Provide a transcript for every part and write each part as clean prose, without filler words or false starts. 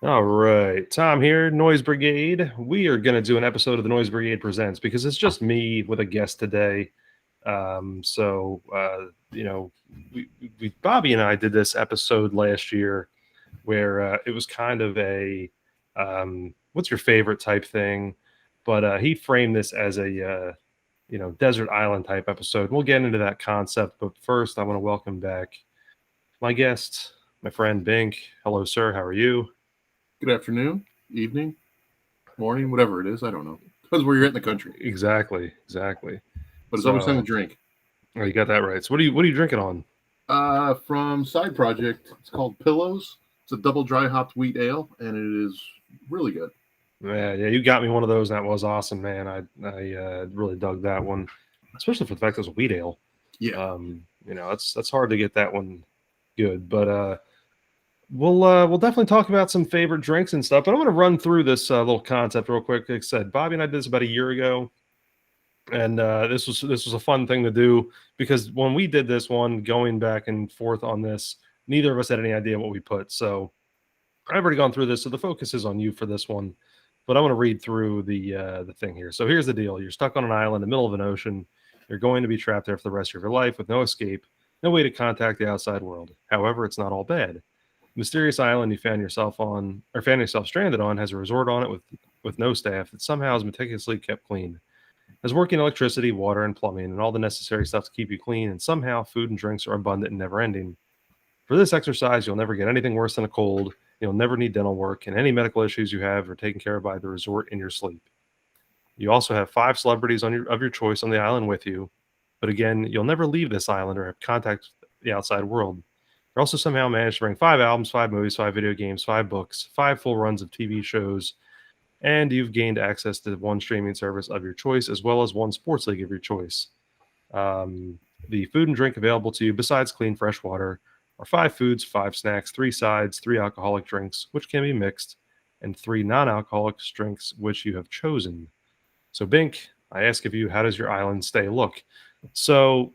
All right, Tom here, Noise Brigade. We are going to do an episode of the Noise Brigade Presents because it's just me with a guest today. So, you know, Bobby and I did this episode last year where it was kind of a what's your favorite type thing, but he framed this as a desert island type episode. We'll get into that concept, but first, I want to welcome back my guest, my friend Bink. Hello, sir. How are you? Good afternoon, evening, morning, whatever it is. I don't know. Depends where you're at in the country. Exactly. But it's always time to So, drink. oh, you got that right. So, what are you drinking on? From Side Project, it's called Pillows. It's a double dry hopped wheat ale, and it is really good. Yeah, you got me one of those. And that was awesome, man. I really dug that one, especially for the fact it was a wheat ale. Yeah. That's hard to get that one good. But we'll definitely talk about some favorite drinks and stuff. But I want to run through this little concept real quick. Like I said, Bobby and I did this about a year ago, and this was a fun thing to do because when we did this one, going back and forth on this, neither of us had any idea what we put. So I've already gone through this, so the focus is on you for this one. But I want to read through the thing here. So here's the deal: you're stuck on an island in the middle of an ocean. You're going to be trapped there for the rest of your life with no escape, no way to contact the outside world. However, it's not all bad. The mysterious island you found yourself stranded on has a resort on it with no staff that somehow is meticulously kept clean. Has working electricity, water, and plumbing, and all the necessary stuff to keep you clean, and somehow food and drinks are abundant and never ending. For this exercise, you'll never get anything worse than a cold. You'll never need dental work, and any medical issues you have are taken care of by the resort in your sleep. You also have five celebrities of your choice on the island with you, but again, you'll never leave this island or have contact with the outside world. You also somehow managed to bring five albums, five movies, five video games, five books, five full runs of TV shows, and you've gained access to one streaming service of your choice as well as one sports league of your choice. Um, the food and drink available to you, besides clean, fresh water, are five foods, five snacks, three sides, three alcoholic drinks, which can be mixed, and three non alcoholic drinks, which you have chosen. So, Bink, I ask of you, how does your island stay look? So,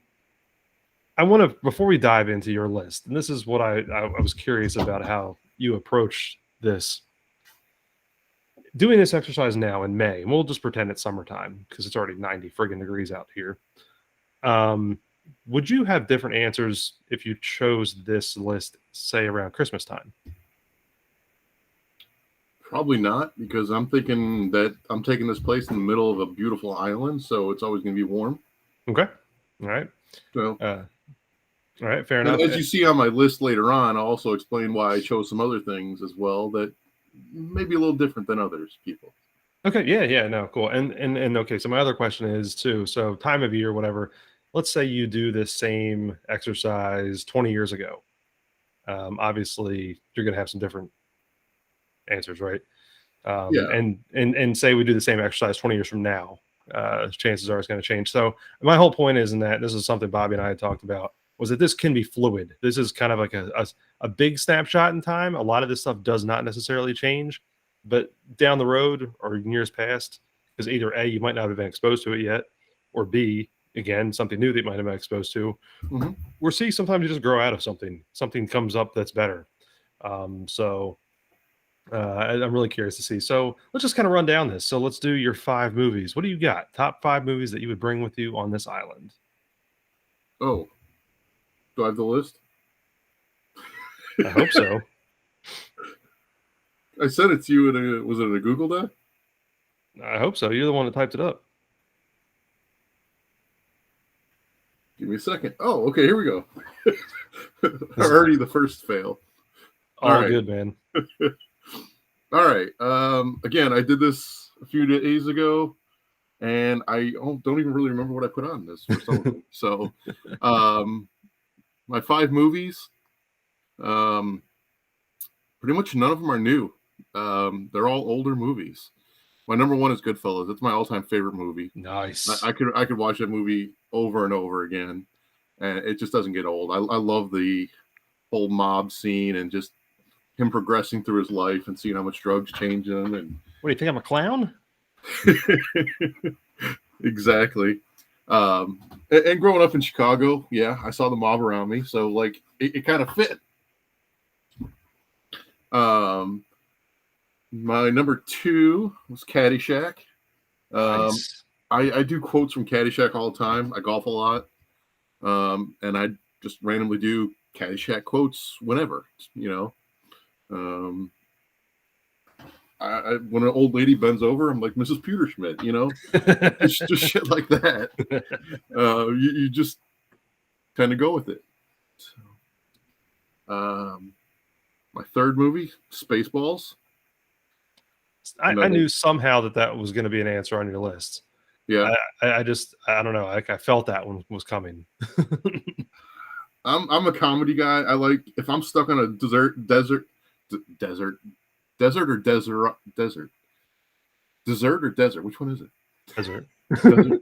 I want to, before we dive into your list, and this is what I was curious about how you approach this. Doing this exercise now in May, and we'll just pretend it's summertime because it's already 90 friggin' degrees out here. Um, would you have different answers if you chose this list, say around Christmas time? Probably not, because I'm thinking that I'm taking this place in the middle of a beautiful island, so it's always going to be warm. Okay. All right. So, All right. Fair and enough. as you see on my list later on, I'll also explain why I chose some other things as well that may be a little different than others people. Okay. Yeah. No. Cool. And okay. So my other question is too. So time of year, whatever. Let's say you do this same exercise 20 years ago. Obviously, you're going to have some different answers, right? Yeah. And say we do the same exercise 20 years from now, chances are it's going to change. So my whole point is in that this is something Bobby and I had talked about, was that this can be fluid. This is kind of like a big snapshot in time. A lot of this stuff does not necessarily change, but down the road or in years past, because either A, you might not have been exposed to it yet, or B, again, something new that you might have been exposed to. Mm-hmm. Or C, sometimes you just grow out of something comes up that's better. So I'm really curious to see. So let's just kind of run down this. So let's do your five movies. What do you got? Top five movies that you would bring with you on this island? Oh, do I have the list? I hope so. I sent it to you was it a Google Doc? I hope so. You're the one that typed it up. Give me a second. Oh, okay, here we go. Already the first fail. All right. Good, man. All right. Again, I did this a few days ago, and I don't even really remember what I put on this for some of them. So, my five movies, pretty much none of them are new. They're all older movies. My number one is Goodfellas. It's my all-time favorite movie. Nice. I could watch that movie over and over again, and it just doesn't get old. I love the whole mob scene and just him progressing through his life and seeing how much drugs change him. And what do you think? I'm a clown? Exactly. And growing up in Chicago, yeah, I saw the mob around me, so like it kind of fit. My number 2 was Caddyshack. Nice. I do quotes from Caddyshack all the time. I golf a lot, and I just randomly do Caddyshack quotes whenever, you know. Um, when an old lady bends over, I'm like Mrs. Pewterschmidt, you know, just shit like that. You just tend to go with it. So, my third movie, Spaceballs. I knew somehow that was going to be an answer on your list. Yeah, I don't know. I felt that one was coming. I'm a comedy guy. I like if I'm stuck on a desert or desert. Which one is it? Desert. Desert.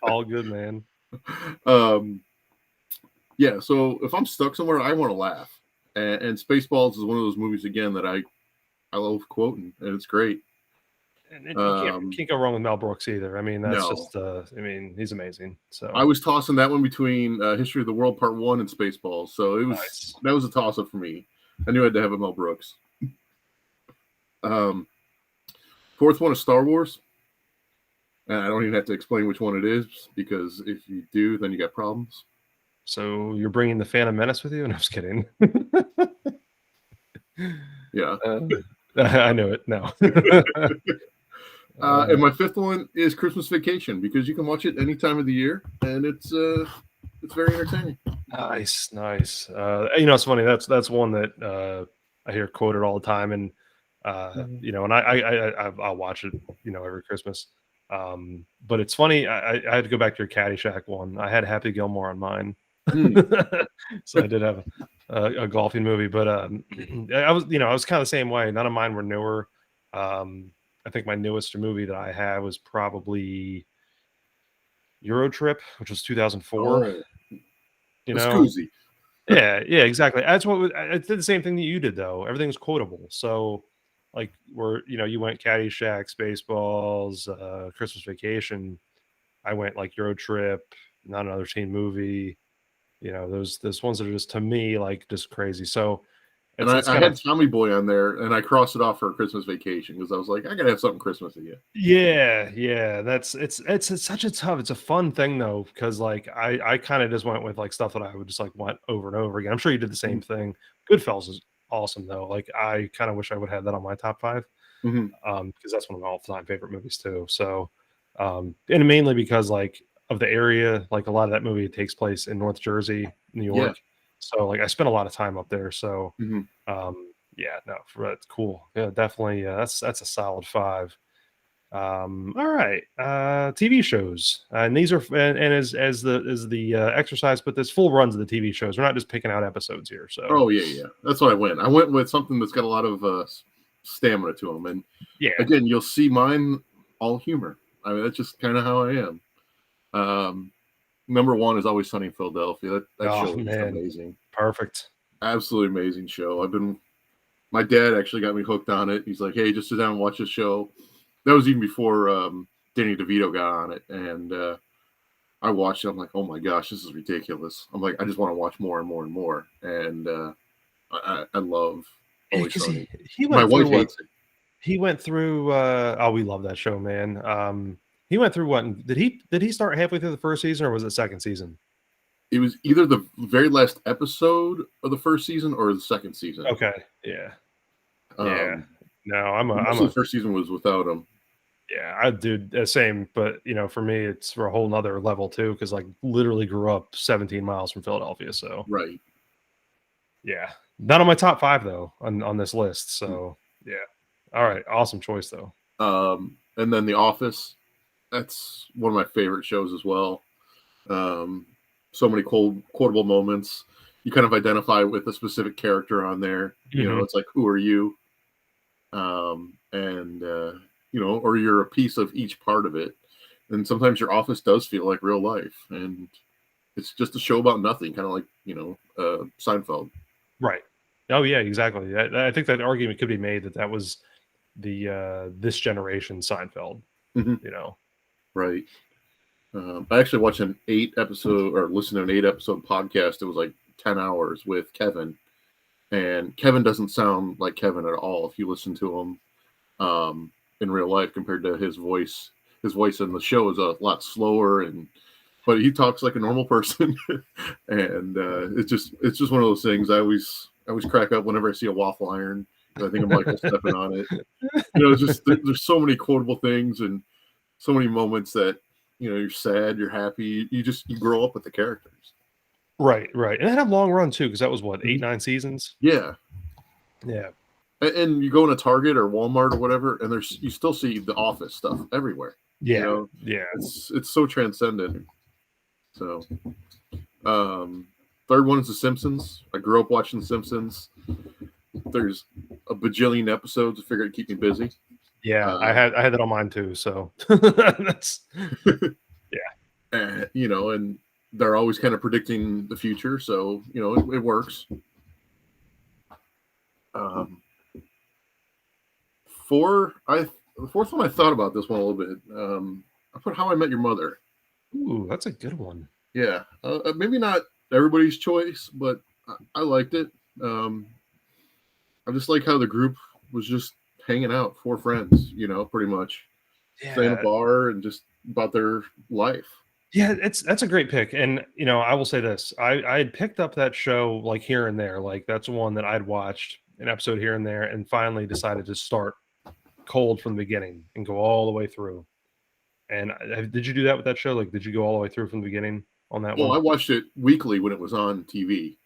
All good, man. Yeah. So if I'm stuck somewhere, I want to laugh, and Spaceballs is one of those movies again that I love quoting, and it's great. And you can't go wrong with Mel Brooks either. I mean, that's No. just I mean, he's amazing. So I was tossing that one between History of the World Part 1 and Spaceballs. So nice. that was a toss up for me. I knew I had to have a Mel Brooks. Fourth one is Star Wars. And I don't even have to explain which one it is, because if you do, then you got problems. So you're bringing the Phantom Menace with you? No, I was kidding. Yeah. I knew it. No. And my fifth one is Christmas Vacation, because you can watch it any time of the year, and it's very entertaining. Nice. You know, it's funny. That's one that I hear quoted all the time, and you know, and I'll watch it, you know, every Christmas. But it's funny. I had to go back to your Caddyshack one. I had Happy Gilmore on mine, so I did have a golfing movie. But I was kind of the same way. None of mine were newer. I think my newest movie that I had was probably Euro Trip, which was 2004. Oh, you know, Scoozy. yeah, exactly. That's what I did the same thing that you did though. Everything's quotable. So like you went Caddyshack, Spaceballs, Christmas Vacation. I went like Euro Trip, Not Another Teen Movie. You know, those ones that are just to me like just crazy. So And I had Tommy Boy on there, and I crossed it off for Christmas Vacation because I was like, I gotta have something Christmas again. Yeah. It's such a tough. It's a fun thing though, because like I kind of just went with like stuff that I would just like want over and over again. I'm sure you did the same thing. Goodfellas is awesome though. Like I kind of wish I would have that on my top 5, because that's one of my all-time favorite movies too. So, and mainly because like of the area, like a lot of that movie takes place in North Jersey, New York. Yeah. So like I spent a lot of time up there. So yeah, no, that's cool. Yeah, definitely. That's a solid 5. All right. TV shows. And these are and as the exercise, but this full runs of the TV shows. We're not just picking out episodes here. So Oh yeah. That's what I went. I went with something that's got a lot of stamina to them, and yeah. again, you'll see mine all humor. I mean, that's just kind of how I am. Number 1 is Always Sunny in Philadelphia. That show is amazing. Perfect. Absolutely amazing show. My dad actually got me hooked on it. He's like, hey, just sit down and watch this show. That was even before Danny DeVito got on it. And I watched it. I'm like, oh my gosh, this is ridiculous. I'm like, I just want to watch more and more and more. And I love Always Sunny. My wife hates it. He went through we love that show, man. He went through what? Did he start halfway through the first season, or was it second season? It was either the very last episode of the first season or the second season. Okay. Yeah. No, the first season was without him. Yeah, I do the same, but you know, for me, it's for a whole nother level too, because like literally grew up 17 miles from Philadelphia. So right. Yeah. Not on my top 5 though on this list. So yeah. All right. Awesome choice though. And then The Office. That's one of my favorite shows as well. So many quotable moments. You kind of identify with a specific character on there. You know, it's like, who are you? You know, or you're a piece of each part of it. And sometimes your office does feel like real life. And it's just a show about nothing, kind of like, you know, Seinfeld. Right. Oh, yeah, exactly. I think that argument could be made that was the this generation Seinfeld, you know. Right. I actually watched an 8-episode or listened to an 8-episode podcast. It was like 10 hours with Kevin. And Kevin doesn't sound like Kevin at all if you listen to him. in real life compared to his voice. His voice in the show is a lot slower, but he talks like a normal person, and it's just one of those things. I always crack up whenever I see a waffle iron. I think of Michael stepping on it. It's just there's so many quotable things and so many moments that you're sad, you're happy, you grow up with the characters. Right, right, and it had a long run too, because that was what, 8, Mhm. 9 seasons. Yeah, Yeah, and you go in a Target or Walmart or whatever, and you still see the Office stuff everywhere. You yeah, know, yeah. it's so transcendent. So, um, third one is The Simpsons. I grew up watching The Simpsons. There's a bajillion episodes. I figured it'd keep me busy. Yeah, I Um, had that on mine too. So that's yeah, and they're always kind of predicting the future, so it works. Um, the fourth one I thought about this one a little bit. I put How I Met Your Mother. ooh, that's a good one. Yeah, maybe not everybody's choice, but I liked it. Um, I just like how the group was just hanging out, four friends, pretty much stay in a Yeah, bar and just about their life. yeah, that's a great pick. And I will say this: I had picked up that show like here and there. Like that's one that I'd watched an episode here and there, and finally decided to start cold from the beginning and go all the way through. And did you do that with that show? Like, did you go all the way through from the beginning on that Well, one? I watched it weekly when it was on TV.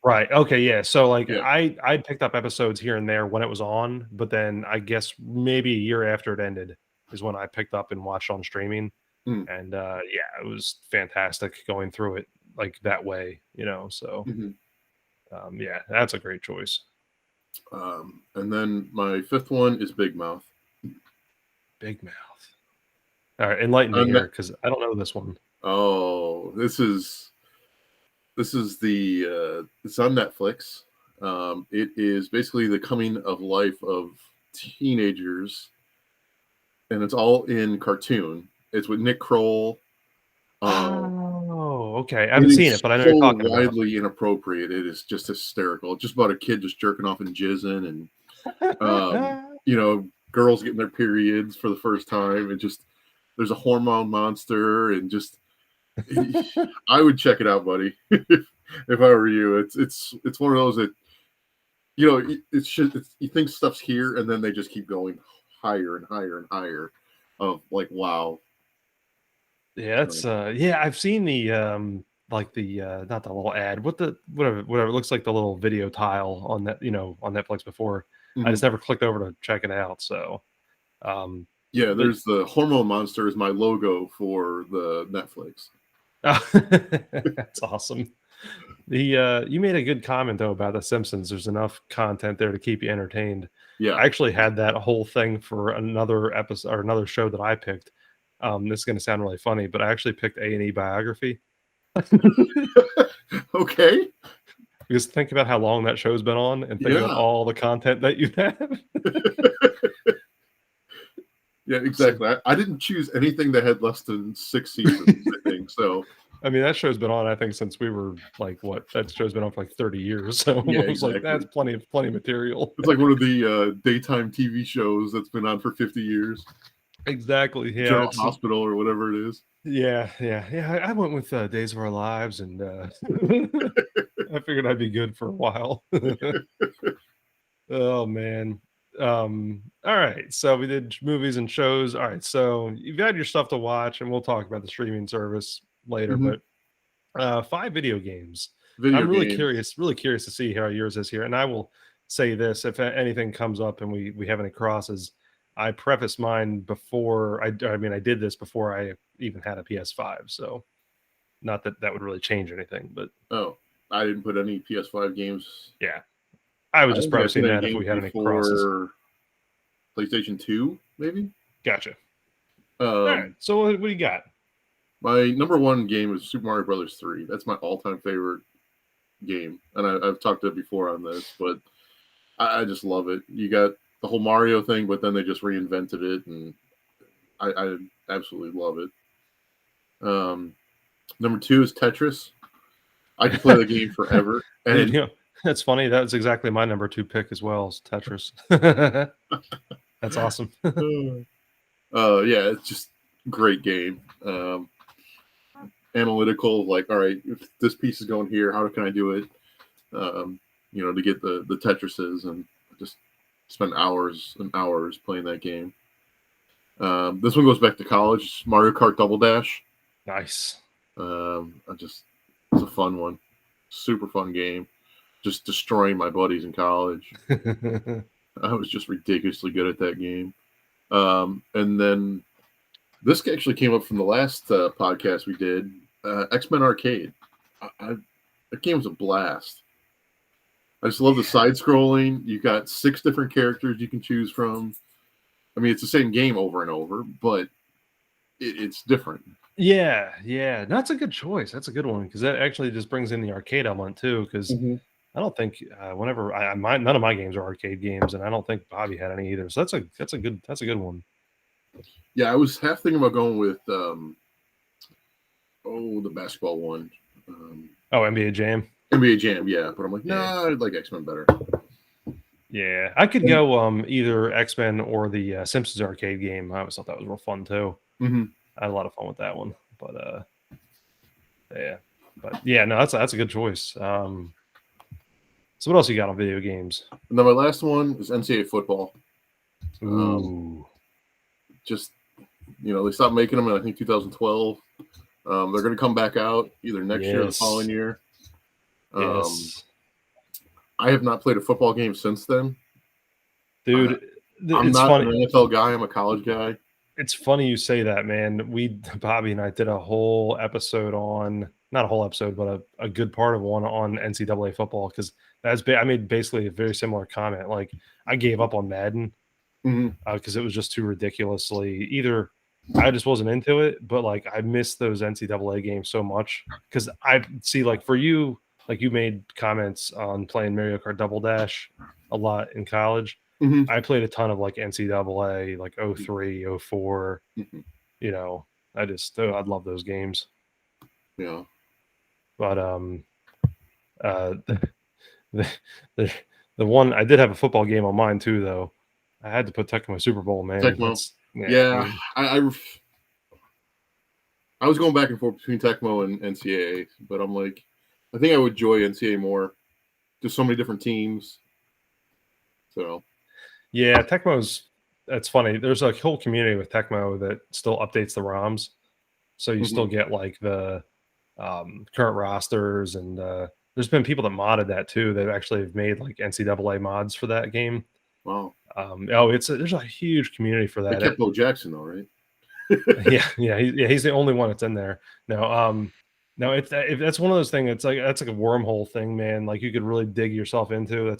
Right. Okay. Yeah. So like Yeah. I picked up episodes here and there when it was on, but then I guess maybe a year after it ended is when I picked up and watched on streaming. Mm. And yeah, it was fantastic going through it like that way, So Mm-hmm. yeah, that's a great choice. And then my fifth one is Big Mouth. Big Mouth. All right, enlighten me On here Net- because I don't know this one. oh, this is it's on Netflix. It is basically the coming of life of teenagers, and it's all in cartoon. It's with Nick Kroll. Um, Oh, okay. I it haven't seen is it, but I know so you're talking about. widely inappropriate. It is just hysterical. It's just about a kid just jerking off and jizzing, and girls getting their periods for the first time, and just there's a hormone monster, and just I would check it out, buddy. If I were you, it's one of those that you think stuff's here, and then they just keep going higher and higher and higher. Of like, wow. Yeah, So, that's yeah, I've seen the like the not the little ad, whatever it looks like the little video tile on that, on Netflix before. I mhm. just never clicked over to check it out. So um Yeah, but there's the hormone monster is my logo for the Netflix. that's awesome. The you made a good comment though about The Simpsons. There's enough content there to keep you entertained. Yeah. I actually had that whole thing for another episode or another show that I picked. This is going to sound really funny, but I actually picked A&E Biography. Okay. Because think about how long that show's been on and think about Yeah. all the content that you have. Yeah, So, exactly. I didn't choose anything that had less than 6 seasons, I think. So, I mean, that show's been on, I think, since we were like, what? That show's been on for like 30 years. So yeah, I was like, that's exactly. plenty of material. It's like one of the daytime TV shows that's been on for 50 years. Exactly. Yeah. General It's Hospital or whatever it is. yeah. I went with Days of Our Lives, and I figured I'd be good for a while. Oh man. All right. So we did movies and shows. All right. So you've had your stuff to watch, and we'll talk about the streaming service later. Mhm. But 5 video games. Video I'm games. really curious to see how yours is here. And I will say this: if anything comes up and we have any crosses, I preface mine before I mean I did this before I even had a PS5. So not that that would really change anything, but Oh, I didn't put any PS5 games. yeah, I was I just don't think I put prefacing any that if games we had any crosses. before PlayStation 2, maybe. Gotcha. All right. Um, So what do you got? my number one game is Super Mario Brothers 3. That's my all-time favorite game, and I've talked to it before on this, but I just love it. You got the whole Mario thing, but then they just reinvented it, and I absolutely love it. Um, number two is Tetris. I could play the game forever, You and know, that's funny. That's exactly my number 2 pick as well, is Tetris. That's awesome. Yeah, it's just great game. Analytical, like, all right, if this piece is going here, how can I do it? To get the Tetrises, and just spend hours and hours playing that game. This one goes back to college. Mario Kart Double Dash. Nice. It's a fun one. Super fun game. Just destroying my buddies in college. I was just ridiculously good at that game. And then this actually came up from the last podcast we did, X-Men Arcade. That game was a blast. I just love the side scrolling. You got 6 different characters you can choose from. I mean, it's the same game over and over, but it's different. Yeah, that's a good choice. That's a good one because that actually just brings in the arcade element too. Because I don't think whenever none of my games are arcade games, and I don't think Bobby had any either. So that's a good one. Yeah, I was half thinking about going with the basketball one. NBA Jam. NBA Jam, yeah, but I'm like, nah, I'd like X-Men better. Yeah, I could go either X-Men or the Simpsons arcade game. I always thought that was real fun too. Mm-hmm. I had a lot of fun with that one, but no, that's a good choice. So what else you got on video games? And then my last one is NCAA football. Ooh. Just, they stopped making them in, I think, 2012. They're going to come back out either next year or the following year. Yes. I have not played a football game since then. Dude, I'm not funny. An NFL guy. I'm a college guy. It's funny you say that, man. Bobby and I did a whole episode on, not a whole episode, but a good part of one on NCAA football, because I made basically a very similar comment. Like, I gave up on Madden because it was just too ridiculously, either I just wasn't into it, but like I missed those NCAA games so much because I see, like, for you, like, you made comments on playing Mario Kart Double Dash a lot in college. I played a ton of like NCAA, like 03, 04. I'd love those games. Yeah. But the one, I did have a football game on mine too, though. I had to put Tecmo Super Bowl, man. Tecmo. I was going back and forth between Tecmo and NCAA, but I'm like, I think I would enjoy NCAA more. Just so many different teams. So. Yeah, that's funny. There's a whole community with Tecmo that still updates the ROMs. So you still get like the current rosters, and there's been people that modded that too. That actually have made like NCAA mods for that game. Wow. There's a huge community for that. They kept Bo Jackson though, right? He's the only one that's in there. No, that's one of those things. That's like a wormhole thing, man. Like, you could really dig yourself into.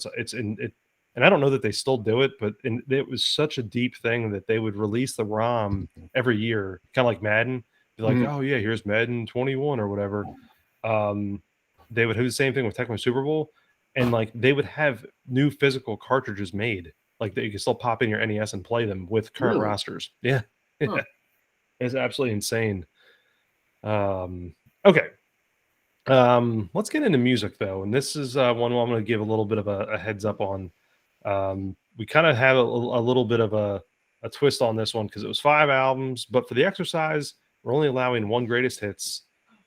And I don't know that they still do it, but it was such a deep thing that they would release the ROM every year, kind of like Madden. Be like, oh yeah, here's Madden 21 or whatever. They would do the same thing with Tecmo Super Bowl, and like they would have new physical cartridges made, like that you can still pop in your NES and play them with current rosters. Yeah. Huh. It's absolutely insane. Okay. Let's get into music though, and this is one I'm going to give a little bit of a heads up on. We kind of have a little bit of a twist on this one because it was 5 albums, but for the exercise, we're only allowing 1 greatest hits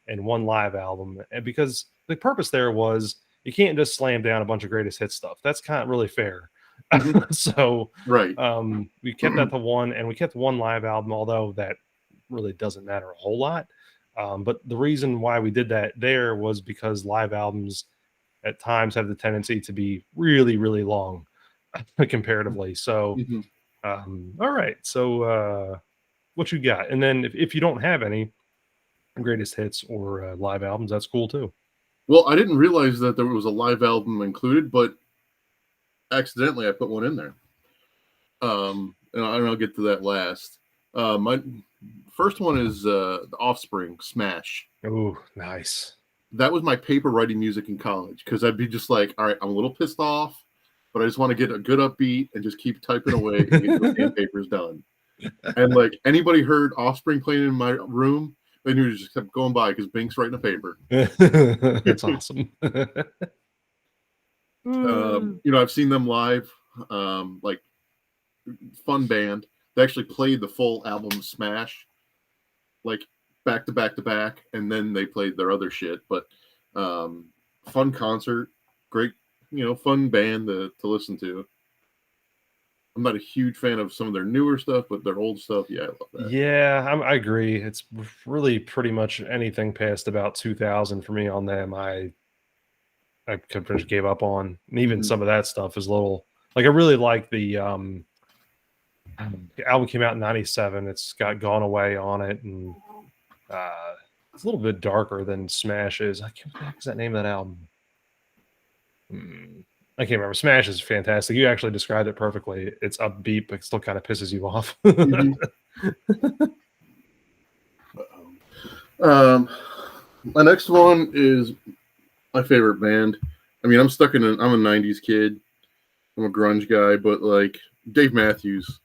and 1 live album, and because the purpose there was you can't just slam down a bunch of greatest hits stuff. That's kind of really fair. So right. We kept that to 1, and we kept 1 live album, although that really doesn't matter a whole lot. But the reason why we did that there was because live albums at times have the tendency to be really, really long comparatively. So, all right. So, what you got? And then if you don't have any greatest hits or live albums, that's cool too. Well, I didn't realize that there was a live album included, but accidentally I put one in there. And I'll get to that last. My first one is The Offspring, Smash. Oh, nice. That was my paper writing music in college, because I'd be just like, all right, I'm a little pissed off, but I just want to get a good upbeat and just keep typing away and get the damn papers done. And like, anybody heard Offspring playing in my room, they knew it just kept going by because Bink's writing a paper. That's awesome. I've seen them live. Like, fun band. They actually played the full album Smash, like back to back to back, and then they played their other shit. But fun concert, great, fun band to listen to. I'm not a huge fan of some of their newer stuff, but their old stuff, yeah, I love that. Yeah, I agree. It's really pretty much anything past about 2000 for me on them. I pretty much gave up on. And even Mhm. some of that stuff is a little like I really like the album came out in '97. It's got Gone Away on it, and it's a little bit darker than Smash is. I can't. What the heck is that name of that album? I can't remember. Smash is fantastic. You actually described it perfectly. It's upbeat, but it still kind of pisses you off. Mhm. Um, my next one is my favorite band. I mean, I'm a '90s kid. I'm a grunge guy, but like Dave Matthews.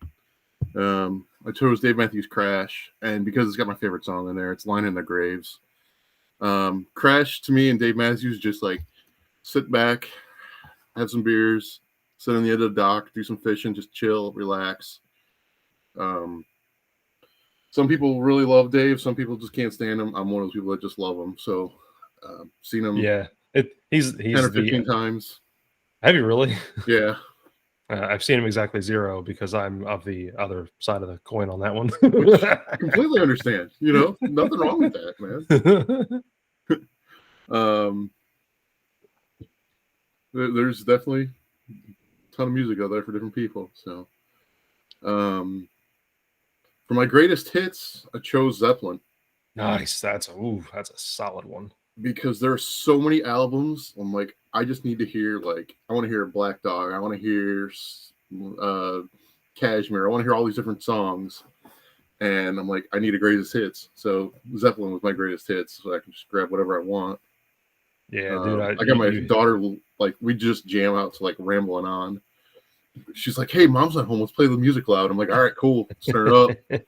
I chose Dave Matthews' Crash, and because it's got my favorite song in there, it's Line in the Graves. Crash to me and Dave Matthews just like sit back, have some beers, sit on the end of the dock, do some fishing, just chill, relax. Um, some people really love Dave. Some people just can't stand him. I'm one of those people that just love him. So, seen him Yeah, ten or he's the 15 times. have you really? Yeah. I've seen him exactly 0 because I'm of the other side of the coin on that one. Which I completely understand. Nothing wrong with that, man. Um, there's definitely a ton of music out there for different people. So, um, for my greatest hits, I chose Zeppelin Nice. That's a solid one. because there are so many albums. I'm like, I just need to hear I want to hear Black Dog. I want to hear Cashmere. I want to hear all these different songs. And I'm like, I need a greatest hits. So Zeppelin was my greatest hits, so I can just grab whatever I want. Yeah, dude. I got my daughter, like, we just jam out to like Rambling On. She's like, hey, mom's not home. Let's play the music loud. I'm like, all right, cool. Let's turn it up.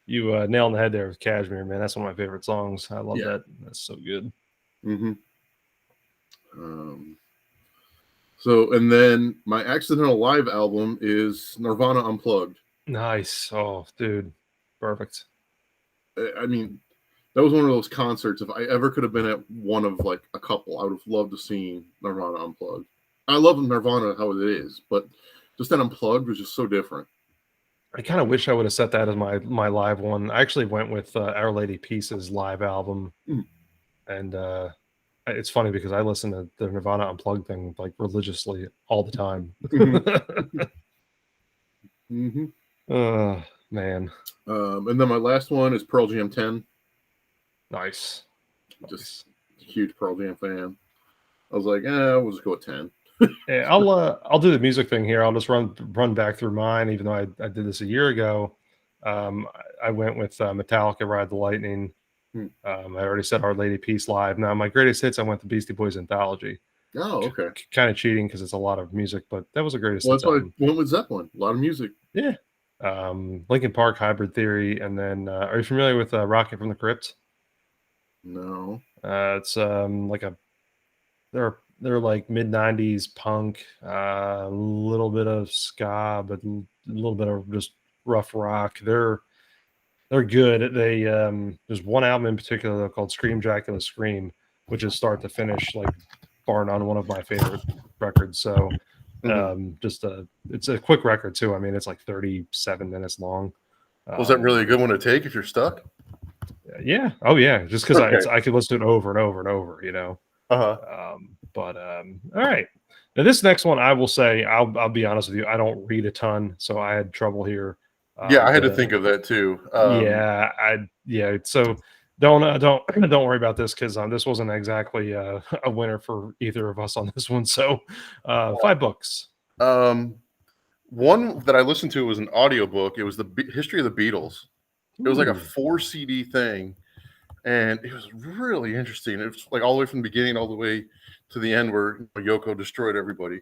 You nailed on the head there with Cashmere, man. That's one of my favorite songs. I love that. That's so good. Mm-hmm. So, and then my accidental live album is Nirvana Unplugged. Nice. Oh, dude. Perfect. I mean, that was one of those concerts. If I ever could have been at one of like a couple, I would have loved to see Nirvana Unplugged. I love Nirvana how it is, but just that Unplugged was just so different. I kind of wish I would have set that as my live one. I actually went with Our Lady Peace's live album, and it's funny because I listen to the Nirvana Unplugged thing like religiously all the time. Mm-hmm. Man. And then my last one is Pearl Jam 10. Nice. Just huge Pearl Jam fan. I was like, we'll just go with 10. Yeah, I'll do the music thing here. I'll just run back through mine, even though I did this a year ago. I went with Metallica, Ride the Lightning. I already said Our Lady Peace live. Now my greatest hits, I went to Beastie Boys Anthology. Oh, okay. Kind of cheating because it's a lot of music, but that was the greatest. Well, hits that's why album. I went with Zeppelin. A lot of music. Yeah. Linkin Park, Hybrid Theory, and then are you familiar with Rocket from the Crypt? No. It's like they're like mid '90s punk, a little bit of ska, but a little bit of just rough rock. They're good. They there's one album in particular called Scream Dracula Scream, which is start to finish like bar none one of my favorite records. So it's a quick record too. I mean, it's like 37 minutes long. Was that really a good one to take if you're stuck? Yeah. Oh yeah. Just because Okay. I could listen to it over and over and over, Uh-huh. All right. Now this next one, I will say, I'll be honest with you, I don't read a ton, so I had trouble here. Yeah, I had to think of that too. So don't worry about this because this wasn't exactly a winner for either of us on this one. So 5 books. One that I listened to was an audiobook. It was the history of the Beatles. It was like a 4 CD thing, and it was really interesting. It was like all the way from the beginning all the way to the end where Yoko destroyed everybody.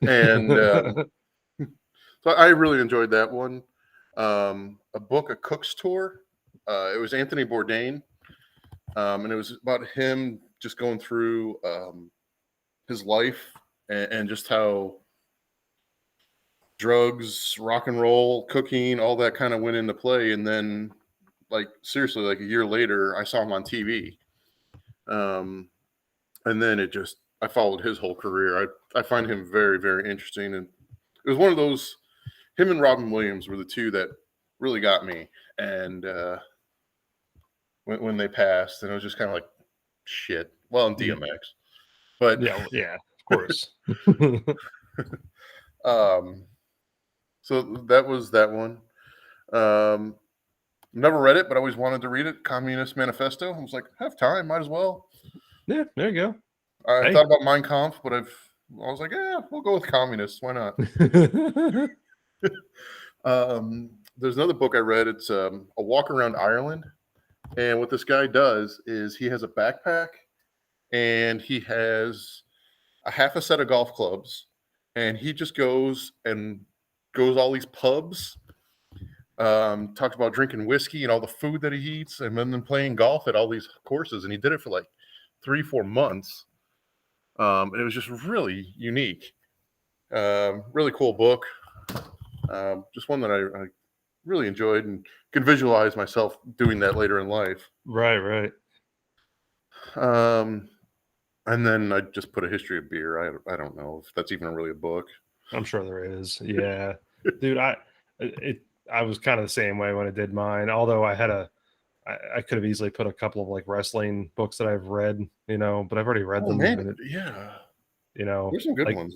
And so I really enjoyed that one. A book, A Cook's Tour. It was Anthony Bourdain, and it was about him just going through his life and just how drugs, rock and roll, cooking, all that kind of went into play. And then, like, seriously, like a year later, I saw him on TV. And then I followed his whole career. I find him very, very interesting. And it was one of those, him and Robin Williams were the two that really got me. And when they passed, and it was just kind of like, shit. Well, in DMX. But yeah, of course. So that was that one. Never read it, but I always wanted to read it. Communist Manifesto. I was like, have time, might as well. Yeah, there you go. I thought about Mein Kampf, but I was like, we'll go with communists. Why not? There's another book I read. It's A Walk Around Ireland. And what this guy does is he has a backpack and he has a half a set of golf clubs, and he just goes all these pubs, talks about drinking whiskey and all the food that he eats, and then playing golf at all these courses. And he did it for like 3-4 months. And it was just really unique. Really cool book. Just one that I really enjoyed and can visualize myself doing that later in life. Right. And then I just put a history of beer. I don't know if that's even really a book. I'm sure there is. Yeah, dude. I was kind of the same way when I did mine. Although I could have easily put a couple of like wrestling books that I've read, but I've already read them. Man, yeah. There's some good ones.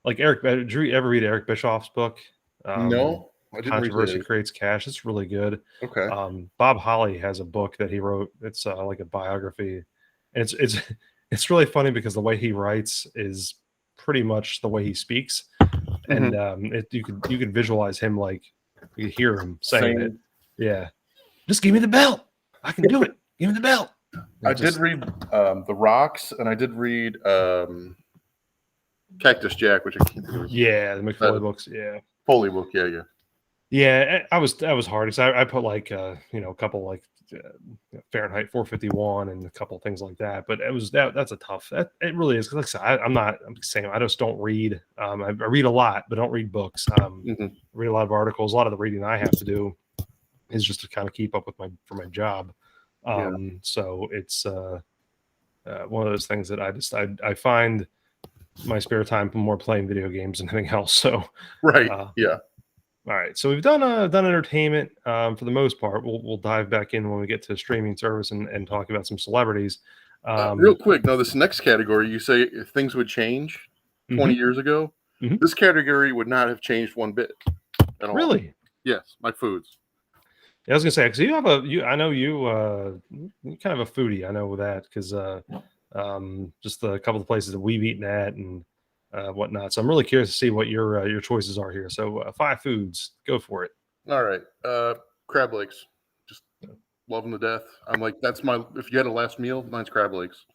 Like Eric. Did you ever read Eric Bischoff's book? No, I didn't. Controversy Creates Cash. It's really good. Okay. Bob Holly has a book that he wrote. It's like a biography, and it's really funny because the way he writes is pretty much the way he speaks, and you can visualize him, like you hear him saying it. Yeah, just give me the belt. I can do it. Give me the belt. I did read The Rocks, and I did read Cactus Jack, which I can't think of. Yeah, the McFoley books. Yeah, Foley book. Yeah. Yeah, I was hard because I put like a couple like Fahrenheit 451 and a couple things like that. But it was that's a tough. It really is. Like I said, I'm saying I just don't read. I read a lot, but don't read books. I read a lot of articles. A lot of the reading I have to do is just to kind of keep up with for my job. So it's one of those things that I find my spare time more playing video games than anything else. So right, yeah. All right, so we've done entertainment for the most part. We'll dive back in when we get to streaming service and talk about some celebrities. Real quick, now this next category, you say if things would change 20 years ago, this category would not have changed one bit at all. Really? Yes, my foods. Yeah, I was gonna say because I know you're kind of a foodie. I know that because just a couple of places that we've eaten at and whatnot. So I'm really curious to see what your choices are here. So 5 foods, go for it. All right, crab legs, just love them to death. I'm like, that's if you had a last meal, mine's crab legs.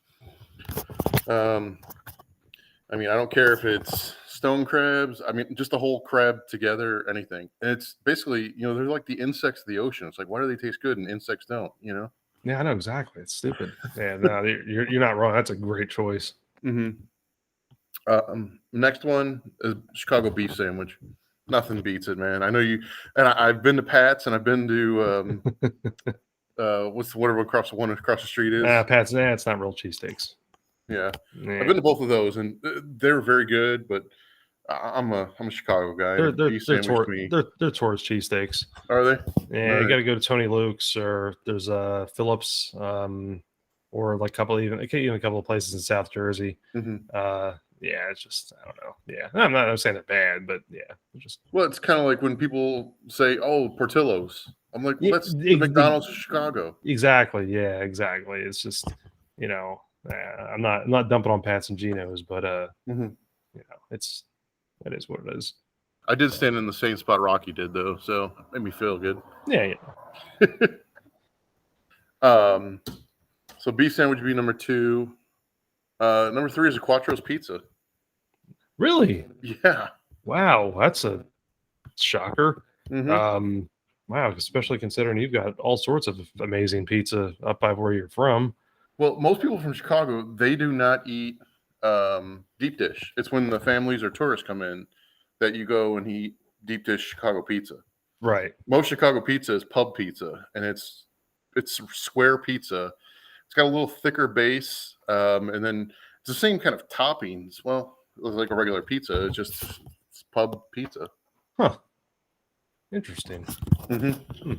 I mean, I don't care if it's stone crabs. I mean, just the whole crab together, anything. And it's basically, they're like the insects of the ocean. It's like, why do they taste good and insects don't? Yeah, I know exactly. It's stupid. Yeah, no, you're not wrong. That's a great choice. Next one is Chicago beef sandwich. Nothing beats it, man. I know you, and I've been to Pat's, and I've been to what's whatever across the street is. Pat's. It's not real cheesesteaks. Yeah, I've been to both of those, and they're very good. But I'm a Chicago guy. They're tourist cheesesteaks. Are they? Yeah, you got to go to Tony Luke's, or there's Phillips, or like a couple of places in South Jersey. Yeah, it's just I don't know. Yeah, I'm saying they're bad, but yeah, it's kind of like when people say, "Oh, Portillo's." I'm like, well, that's the McDonald's of Chicago. Exactly. Yeah, exactly. It's just I'm not dumping on Pat's and Geno's, but it is what it is. I did stand in the same spot Rocky did though, so it made me feel good. Yeah. So beef sandwich would be number 2. Number 3 is a Quattro's pizza. Really? Yeah. Wow, that's a shocker. Wow, especially considering you've got all sorts of amazing pizza up by where you're from. Well, most people from Chicago, they do not eat deep dish. It's when the families or tourists come in that you go and eat deep dish Chicago pizza. Right. Most Chicago pizza is pub pizza, and it's square pizza. It's got a little thicker base, and then it's the same kind of toppings. Well, it's like a regular pizza. It's pub pizza. Huh. Interesting. Mm-hmm.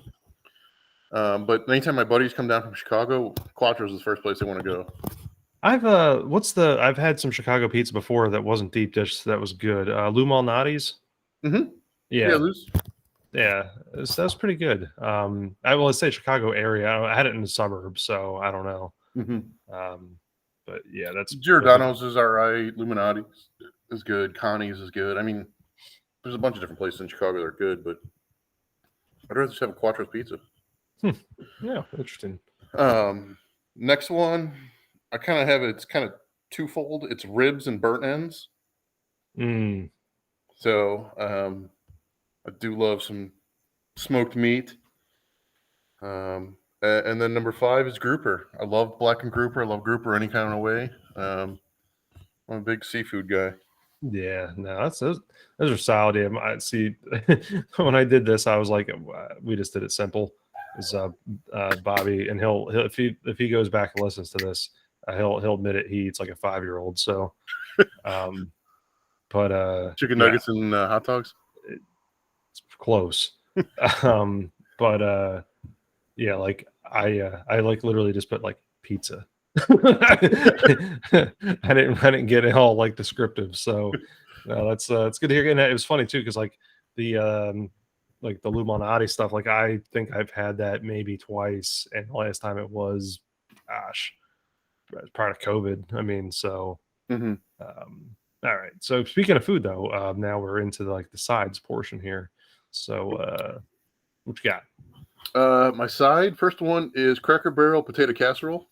But anytime my buddies come down from Chicago, Quattro's is the first place they want to go. I've had some Chicago pizza before that wasn't deep dish that was good. Lou Malnati's. Mm-hmm. Yeah. Lou's. Yeah, that's pretty good. I will say Chicago area. I had it in the suburbs, so I don't know. Mm-hmm. But yeah, that's Giordano's is all right. Illuminati's is good. Connie's is good. I mean, there's a bunch of different places in Chicago that are good, but I'd rather just have a Quattro's pizza. Yeah, interesting. Next one, I kind of have it's kind of twofold. It's ribs and burnt ends. So I do love some smoked meat. And then number 5 is grouper. I love blackened grouper. I love grouper any kind of way. I'm a big seafood guy. Yeah, no, those are solid. Yeah, I see. When I did this, I was like, we just did it simple. Is Bobby, and he'll if he goes back and listens to this, he'll admit it. He eats like a 5-year-old. So, but chicken nuggets and hot dogs. It's close. But yeah, like I like literally just put like pizza. I didn't get it all like descriptive. So no, that's it's good to hear. And it was funny too because like the Lou Malnati stuff, like I think I've had that maybe twice, and the last time it was, gosh, part of COVID. I mean, so Mm-hmm. all right. So speaking of food though, now we're into the sides portion here. So what you got? My side first one is Cracker Barrel potato casserole.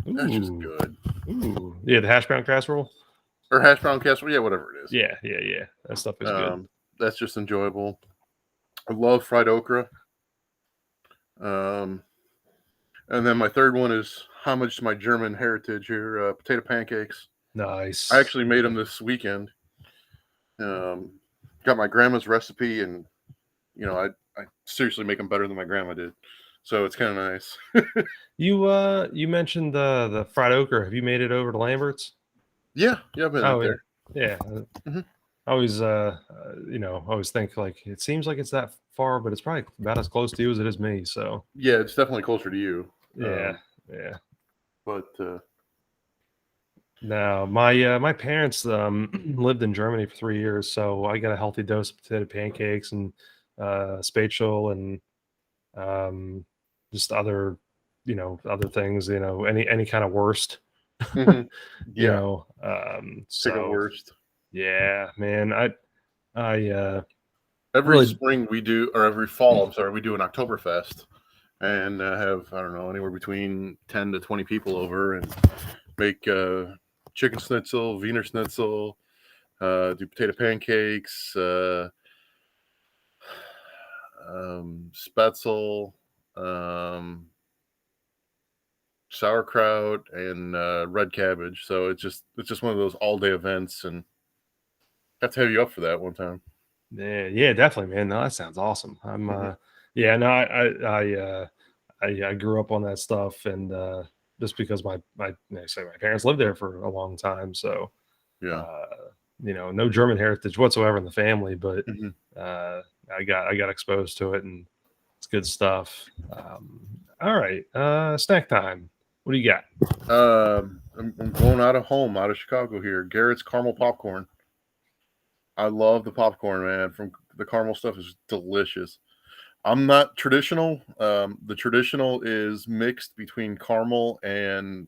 That's just Ooh. good. Ooh. Yeah, the hash brown casserole. Or hash brown casserole, yeah, whatever it is. Yeah. That stuff is good. That's just enjoyable. I love fried okra. And then my third one is homage to my German heritage here, potato pancakes. Nice. I actually made them this weekend. Got my grandma's recipe, and I seriously make them better than my grandma did. So it's kind of nice. You mentioned the fried okra. Have you made it over to Lambert's? Yeah, I've been out there. Yeah. Mm-hmm. I always always think like it seems like it's that far, but it's probably about as close to you as it is me. So yeah, it's definitely closer to you. Yeah. But no, my parents lived in Germany for 3 years, so I got a healthy dose of potato pancakes and spatial and just other things, any kind of worst. mm-hmm. Yeah. So Pick a worst. Yeah, man. I every spring we do, or every fall, I'm sorry, we do an Oktoberfest and have, I don't know, anywhere between 10 to 20 people over and make chicken schnitzel, Wiener schnitzel, do potato pancakes, spätzle, sauerkraut, and red cabbage. So it's just one of those all day events, and I have to have you up for that one time. Yeah, definitely, man. No, that sounds awesome. I'm yeah, no, I grew up on that stuff, and just because my parents lived there for a long time, so yeah, no German heritage whatsoever in the family, but mm-hmm. I got exposed to it, and it's good stuff. All right, snack time. What do you got? I'm going out of Chicago here. Garrett's caramel popcorn. I love the popcorn, man. From the caramel stuff is delicious. I'm not traditional. The traditional is mixed between caramel and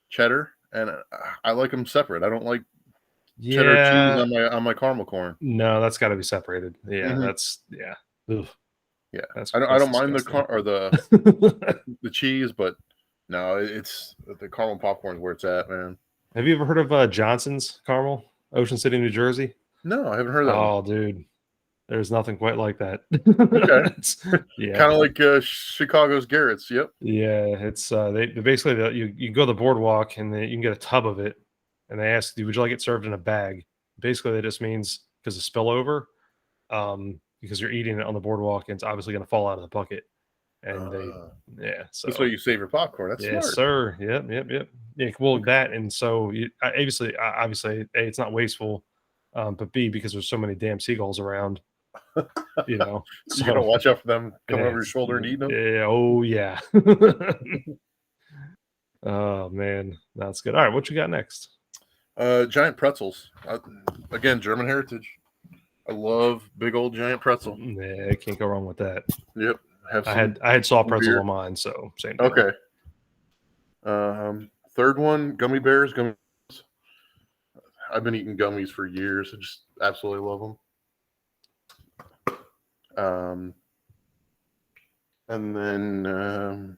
cheddar, and I like them separate. I don't like cheddar cheese on my caramel corn. No, that's got to be separated. Yeah, mm-hmm. That's Ugh. Yeah. I don't mind the cheese, but no, it's the caramel popcorn is where it's at, man. Have you ever heard of Johnson's Caramel, Ocean City, New Jersey? No, I haven't heard that. Oh, dude, there's nothing quite like that. Okay. Yeah, kind of like Chicago's Garrett's. Yep. Yeah, it's they basically you go to the boardwalk and you can get a tub of it, and they ask you, would you like it served in a bag? Basically, that just means because of spillover. Because you're eating it on the boardwalk and it's obviously going to fall out of the bucket. And so that's why you save your popcorn. That's yes, smart. sir. Yep. Yeah, well, that and so obviously, A, it's not wasteful, but B, because there's so many damn seagulls around, you know. You gotta watch out for them coming over your it's- shoulder and eating them. Yeah. Oh yeah. Oh man, that's good. All right, what you got next? Giant pretzels. Again, German heritage. I love big old giant pretzel. Yeah, can't go wrong with that. Yep. I had soft pretzels beer on mine, so same deal. Okay. Third one, gummy bears. I've been eating gummies for years. I just absolutely love them. And then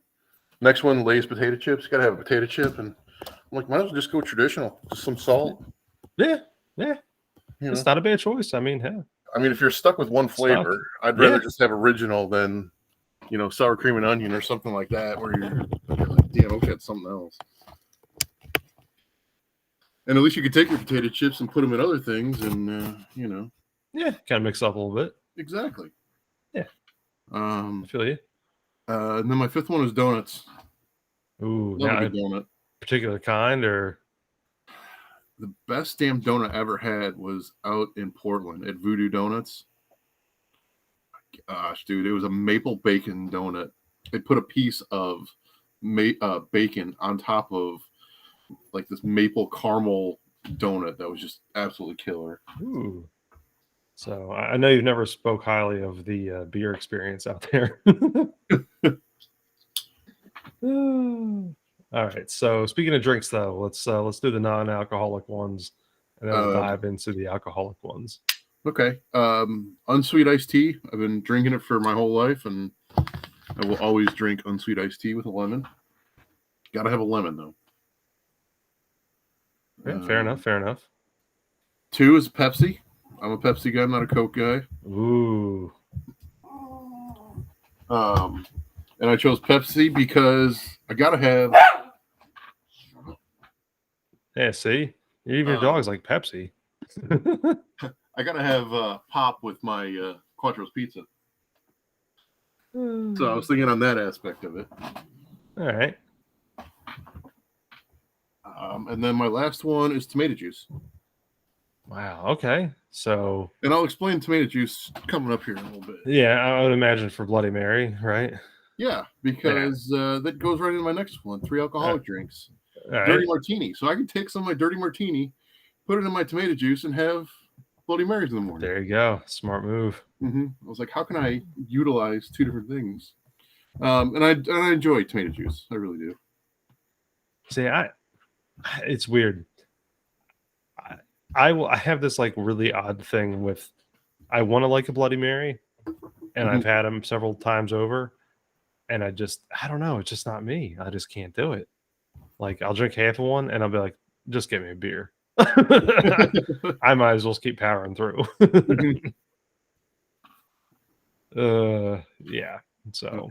next one, Lay's potato chips. Got to have a potato chip, and I'm like, might as well just go traditional. Just some salt. Yeah. You It's know? not a bad choice. I mean, yeah. I mean, if you're stuck with one flavor, I'd rather just have original than, sour cream and onion or something like that, where you're like, damn, okay, it's something else. And at least you could take your potato chips and put them in other things, and Yeah, kind of mix it up a little bit. Exactly. Yeah. I feel you. And then my fifth one is donuts. Ooh, Love a good donut. Particular kind or? The best damn donut I ever had was out in Portland at Voodoo Donuts. Gosh, dude, it was a maple bacon donut. They put a piece of bacon on top of like this maple caramel donut that was just absolutely killer. Ooh. So I know you've never spoke highly of the beer experience out there. All right. So speaking of drinks, though, let's do the non-alcoholic ones, and then we'll dive into the alcoholic ones. Okay. Unsweet iced tea. I've been drinking it for my whole life, and I will always drink unsweet iced tea with a lemon. Got to have a lemon, though. Yeah, fair enough. 2 is Pepsi. I'm a Pepsi guy. I'm not a Coke guy. Ooh. And I chose Pepsi because I got to have... Yeah, see? Even your dog's like Pepsi. I got to have pop with my Quattro's pizza. So I was thinking on that aspect of it. All right. And then my last one is tomato juice. Wow. Okay. So. And I'll explain tomato juice coming up here in a little bit. Yeah, I would imagine for Bloody Mary, right? Yeah, because that goes right into my next one: 3 alcoholic drinks. All Dirty right. martini. So I can take some of my dirty martini, put it in my tomato juice, and have Bloody Marys in the morning. There you go. Smart move. I was like, how can I utilize 2 different things? And I enjoy tomato juice. I really do. See, it's weird. I have this like really odd thing with I want to like a Bloody Mary, and I've had them several times over, and I don't know, it's just not me. I just can't do it. Like I'll drink half of one and I'll be like, just get me a beer. I might as well keep powering through. Yeah. So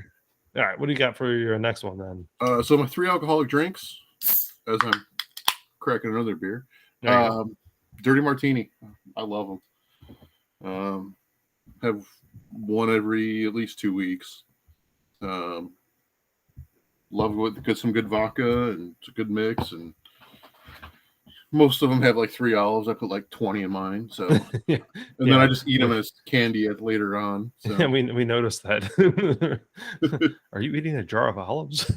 all right, what do you got for your next one then? So my 3 alcoholic drinks, as I'm cracking another beer. Dirty martini. I love them. Have one every at least 2 weeks. Love with some good vodka and it's a good mix, and most of them have like 3 olives. I put like 20 in mine, so then I just eat them as candy later on. So. Yeah, we noticed that. Are you eating a jar of olives?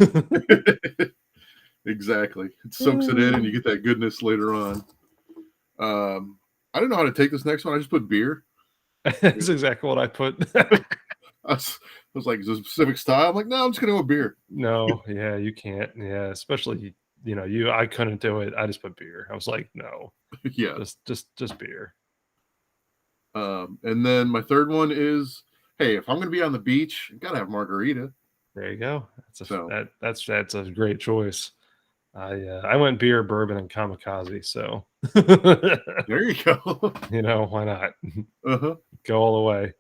Exactly. It soaks it in, and you get that goodness later on. I don't know how to take this next one. I just put beer. That's exactly what I put. I was like, is there a specific style? I'm like, no, I'm just gonna go with beer. No, yeah, you can't. Yeah, especially I couldn't do it. I just put beer. I was like, no, Yeah, just beer. And then my third one is, hey, if I'm gonna be on the beach, I gotta have margarita. There you go. That's a great choice. I went beer, bourbon, and kamikaze. So there you go. Why not? Go all the way.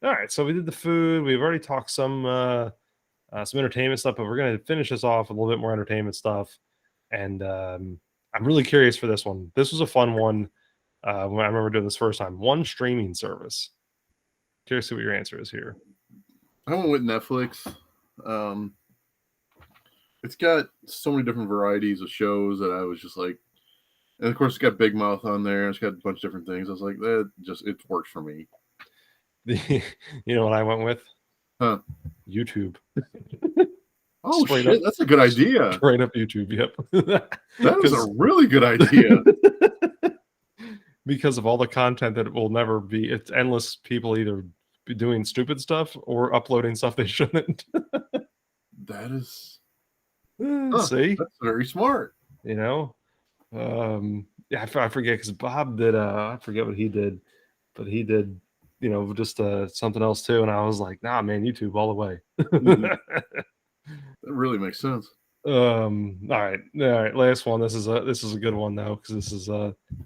All right, so we did the food. We've already talked some entertainment stuff, but we're going to finish this off with a little bit more entertainment stuff. And I'm really curious for this one. This was a fun one. When I remember doing this first time. One streaming service. Curious to see what your answer is here. I went with Netflix. It's got so many different varieties of shows that I was just like, and of course it's got Big Mouth on there. It's got a bunch of different things. I was like, it works for me. You know what I went with? Huh? YouTube. Oh shit, that's a good idea. Straight up YouTube. Yep. That is a really good idea. Because of all the content that will never be, it's endless people either be doing stupid stuff or uploading stuff they shouldn't. That is, see, that's very smart. You know, yeah, I forget because Bob did. I forget what he did, but he did, you know, just something else too. And I was like, nah, man, YouTube all the way. That really makes sense. All right. Last one. This is a good one though, because this is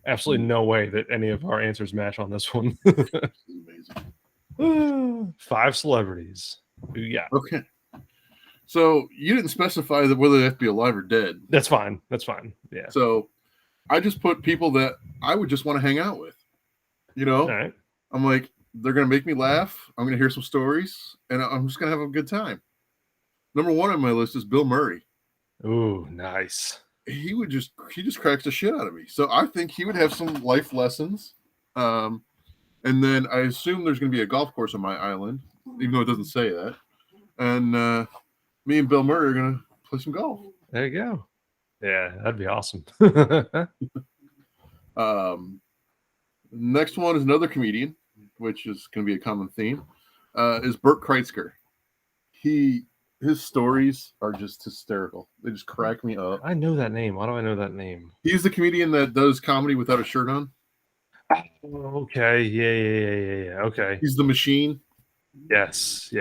absolutely no way that any of our answers match on this one. Amazing. 5 celebrities. Who you got? Okay. So you didn't specify that whether they have to be alive or dead. That's fine. Yeah. So I just put people that I would just want to hang out with. You know, All right. I'm like, they're gonna make me laugh. I'm gonna hear some stories, and I'm just gonna have a good time. Number 1 on my list is Bill Murray. Ooh, he just cracks the shit out of me. So I think he would have some life lessons. And then I assume there's going to be a golf course on my island, even though it doesn't say that. And me and Bill Murray are going to play some golf. There you go. Yeah, that'd be awesome. Next one is another comedian, which is going to be a common theme, is Bert Kreitzker. His stories are just hysterical. They just crack me up. I know that name. Why do I know that name? He's the comedian that does comedy without a shirt on. Okay. Yeah. Okay. He's the machine. Yes.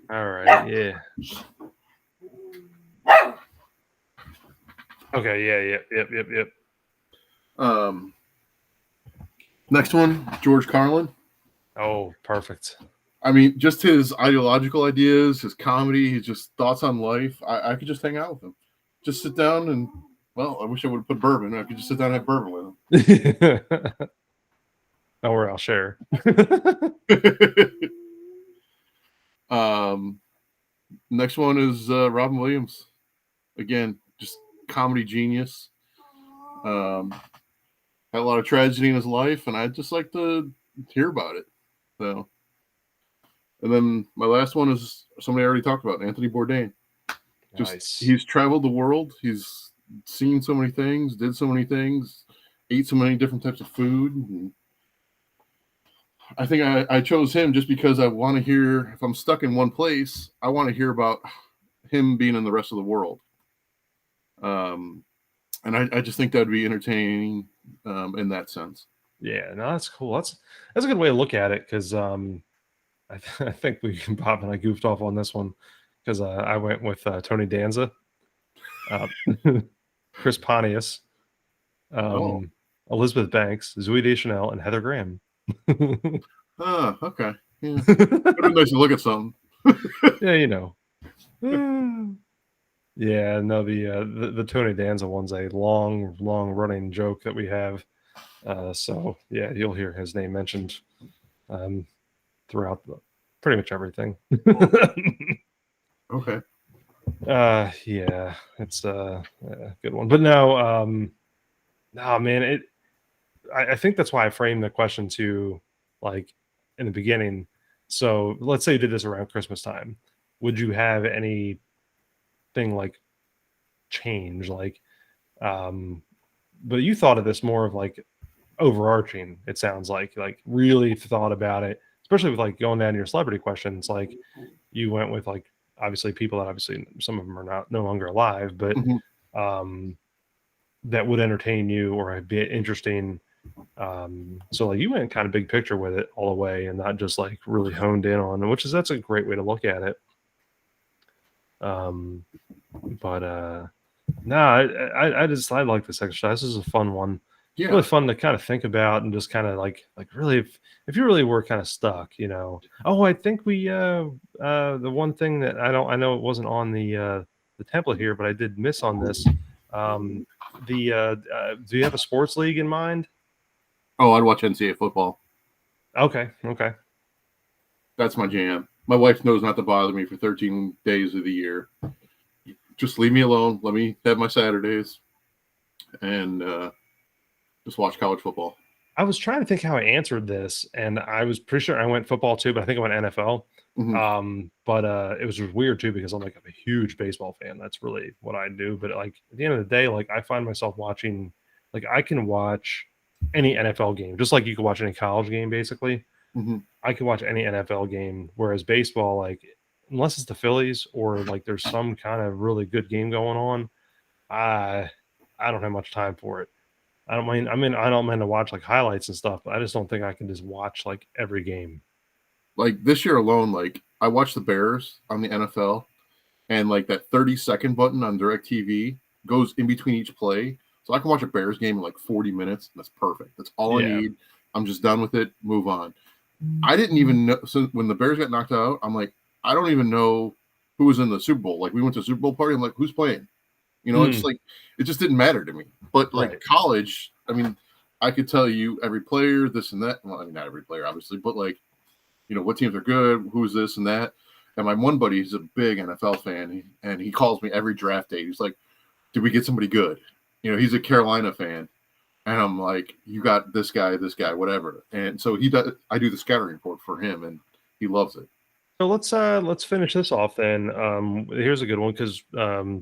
All right. Yeah. Okay. Yep. Next one, George Carlin. Oh, perfect. I mean, just his ideological ideas, his comedy, his just thoughts on life. I could just hang out with him. Just sit down and, well, I wish I would have put bourbon. I could just sit down and have bourbon with him. Don't worry, I'll share. Next one is Robin Williams. Again, just comedy genius. Had a lot of tragedy in his life, and I'd just like to hear about it. So. And then my last one is somebody I already talked about, Anthony Bourdain. Nice. He's traveled the world. He's seen so many things, did so many things, ate so many different types of food. And I think I chose him just because I want to hear, if I'm stuck in one place, I want to hear about him being in the rest of the world. And I just think that would be entertaining in that sense. Yeah, no, that's cool. That's a good way to look at it because I think Bob and I goofed off on this one because I went with Tony Danza, Chris Pontius, Elizabeth Banks, Zooey Deschanel, and Heather Graham. Okay. Yeah. It'd be nice to look at something. Yeah, you know. Yeah, no, the Tony Danza one's a long running joke that we have. So yeah, you'll hear his name mentioned throughout pretty much everything. Okay. Yeah, it's a good one. But no, man, I think that's why I framed the question to like in the beginning. So let's say you did this around Christmas time. Would you have anything like change? Like, but you thought of this more of like overarching. It sounds like really thought about it, especially with like going down to your celebrity questions. Like you went with like obviously people that obviously some of them are no longer alive, but that would entertain you or be interesting. So like you went kind of big picture with it all the way and not just like really honed in on, that's a great way to look at it. But no, I like this exercise. This is a fun one. Yeah. Really fun to kind of think about and just kind of like really if you really were kind of stuck, you know. Oh, I think we the one thing that I know it wasn't on the template here, but I did miss on this Do you have a sports league in mind? Oh, I'd watch NCAA football. Okay. That's my jam. My wife knows not to bother me for 13 days of the year. Just leave me alone. Let me have my Saturdays and just watch college football. I was trying to think how I answered this, and I was pretty sure I went football too, but I think I went NFL. But it was just weird too because I'm a huge baseball fan. That's really what I do. But at the end of the day, I find myself watching, I can watch any NFL game, just like you can watch any college game, basically. I can watch any NFL game. Whereas baseball, unless it's the Phillies or there's some kind of really good game going on, I don't have much time for it. I don't mind to watch highlights and stuff, but I just don't think I can just watch every game. This year alone, I watched the Bears on the NFL, and that 30-second button on DirecTV goes in between each play. So I can watch a Bears game in 40 minutes, and that's perfect. That's all I need. I'm just done with it. Move on. I didn't even know. So when the Bears got knocked out, I'm I don't even know who was in the Super Bowl. We went to a Super Bowl party. I'm who's playing? It's it just didn't matter to me. But college, I mean, I could tell you every player, this and that. Well, I mean, not every player, obviously, but what teams are good, who's this and that. And my one buddy is a big NFL fan, and he calls me every draft day. He's like, "Did we get somebody good?" He's a Carolina fan, and I'm like, "You got this guy, whatever." And so he does. I do the scouting report for him, and he loves it. So let's finish this off then. Here's a good one because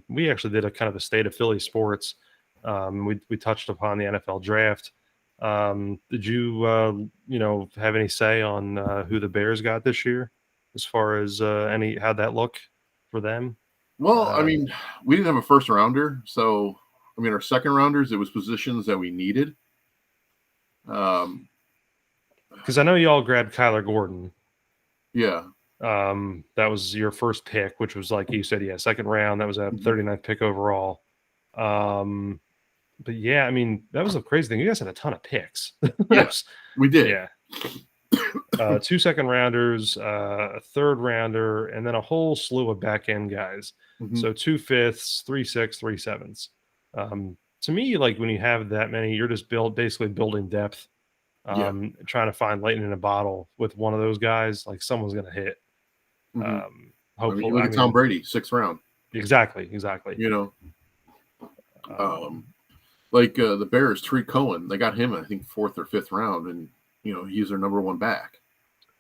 we actually did a kind of a state of Philly sports. We touched upon the NFL draft. Did you have any say on who the Bears got this year, as far as how'd that look for them? Well, I mean, we didn't have a first rounder, so I mean, our second rounders, it was positions that we needed. Because I know you all grabbed Kyler Gordon. Yeah. That was your first pick, which was like you said, second round. That was a 39th pick overall. But yeah, I mean, that was a crazy thing. You guys had a ton of picks. Yes, we did. Yeah. 2 second rounders, a third rounder, and then a whole slew of back end guys. So 2 5ths, 3 6, 3 7s. To me, when you have that many, you're just basically building depth. Trying to find lightning in a bottle with one of those guys, someone's going to hit. Hopefully, look at Tom Brady, 6th round. Exactly. The Bears, Tariq Cohen, they got him, I think, 4th or 5th round, and he's their number 1 back.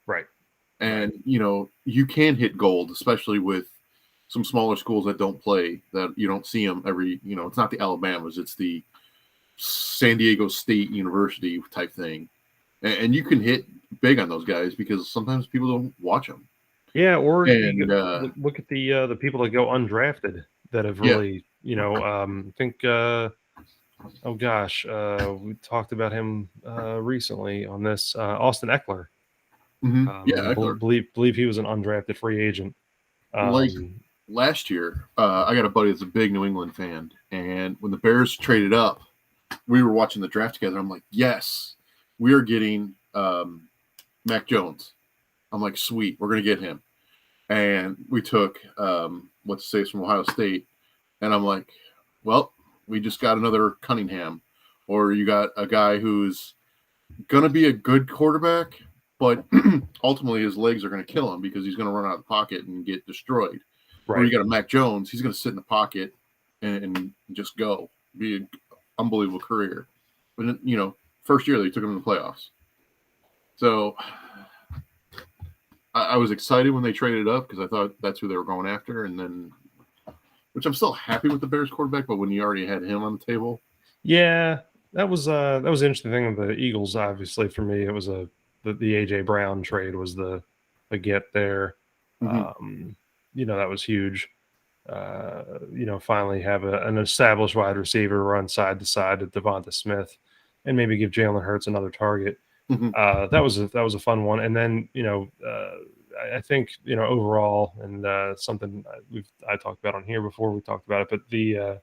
Right. And you can hit gold, especially with some smaller schools that don't play, that you don't see them every. It's not the Alabamas, it's the San Diego State University type thing, and you can hit big on those guys because sometimes people don't watch them. Yeah, or look at the people that go undrafted that have really, I think. Oh gosh, we talked about him recently on this. Austin Eckler. Eckler. Believe he was an undrafted free agent. Last year, I got a buddy that's a big New England fan, and when the Bears traded up, we were watching the draft together. I'm like, yes, we are getting Mac Jones. I'm like, sweet, we're gonna get him. And we took what's the say from Ohio State, and I'm like, well, we just got another Cunningham, or you got a guy who's gonna be a good quarterback, but ultimately his legs are gonna kill him because he's gonna run out of the pocket and get destroyed. Right. Or you got a Mac Jones, he's gonna sit in the pocket and just go, be an unbelievable career. But first year they took him to the playoffs. So I was excited when they traded up because I thought that's who they were going after, and then, which I'm still happy with the Bears quarterback, but when you already had him on the table, yeah, that was an interesting thing with the Eagles. Obviously, for me, it was the AJ Brown trade was the get there. That was huge. Finally have an established wide receiver run side to side to Devonta Smith, and maybe give Jalen Hurts another target. That was a fun one. And then I think overall, and something I talked about on here before we talked about it, but the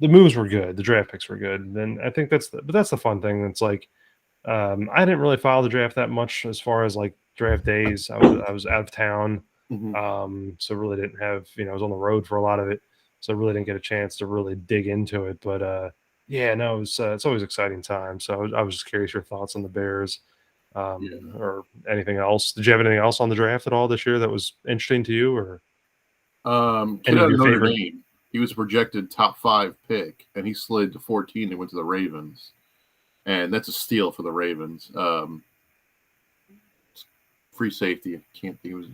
moves were good, the draft picks were good. And then I think that's the fun thing. It's I didn't really follow the draft that much as far as draft days. I was out of town. So really didn't have, I was on the road for a lot of it. so I really didn't get a chance to really dig into it. But yeah, no, it's always exciting time. So I was just curious your thoughts on the Bears, or anything else. Did you have anything else on the draft at all this year that was interesting to you, or Kid any out of of your Notre favorite? Dame. He was projected top 5 pick, and he slid to 14 and went to the Ravens. And that's a steal for the Ravens. Free safety. I can't think. It was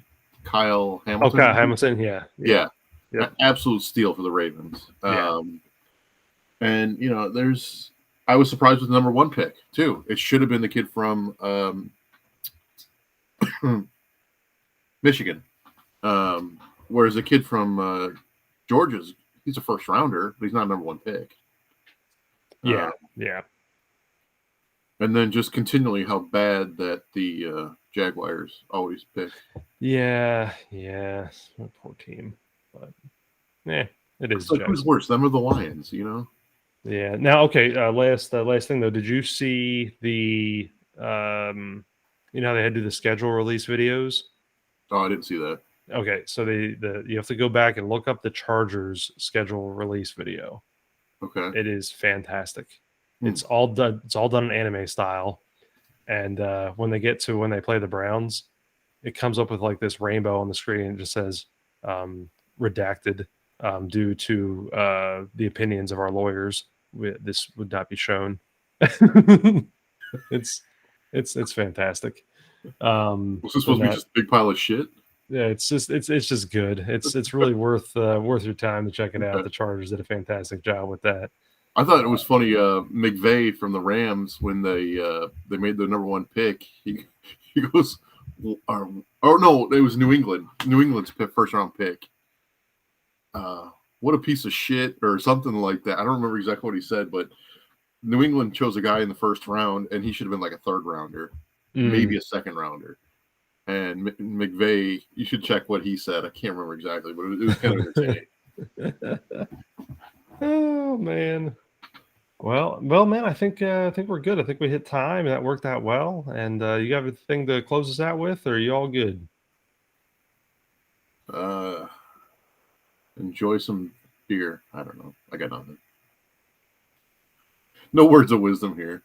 Kyle Hamilton. Okay, Hamilton. Yeah, Yeah, yep, absolute steal for the Ravens. yeah. And I was surprised with the number 1 pick too. It should have been the kid from Michigan. Whereas the kid from Georgia's, he's a first rounder, but he's not a number 1 pick. Yeah, yeah. And then just continually how bad that the Jaguars always pick. Yeah, poor team, but yeah, it is It's like, who's Jags. worse, them or the Lions? You know? Yeah. Now, okay. Last thing though. Did you see the how they had to do the schedule release videos? Oh, I didn't see that. Okay, so you have to go back and look up the Chargers schedule release video. Okay. It is fantastic. Hmm. It's all done. It's all done in anime style. And when they play the Browns, it comes up with like this rainbow on the screen and it just says redacted due to the opinions of our lawyers. This would not be shown. it's fantastic. Was this supposed to be just a big pile of shit? Yeah, it's just good. It's really worth your time to check it out. Okay. The Chargers did a fantastic job with that. I thought it was funny. McVay from the Rams, when they made the number 1 pick, he goes, or no, it was New England. New England's first round pick. What a piece of shit, or something like that. I don't remember exactly what he said, but New England chose a guy in the first round, and he should have been like a 3rd rounder, maybe a 2nd rounder. And McVay, you should check what he said. I can't remember exactly, but it was kind of entertaining. Oh man. Well, man. I think we're good. I think we hit time, and that worked out well. And you have a thing to close us out with, or are you all good? Enjoy some beer. I don't know. I got nothing. No words of wisdom here.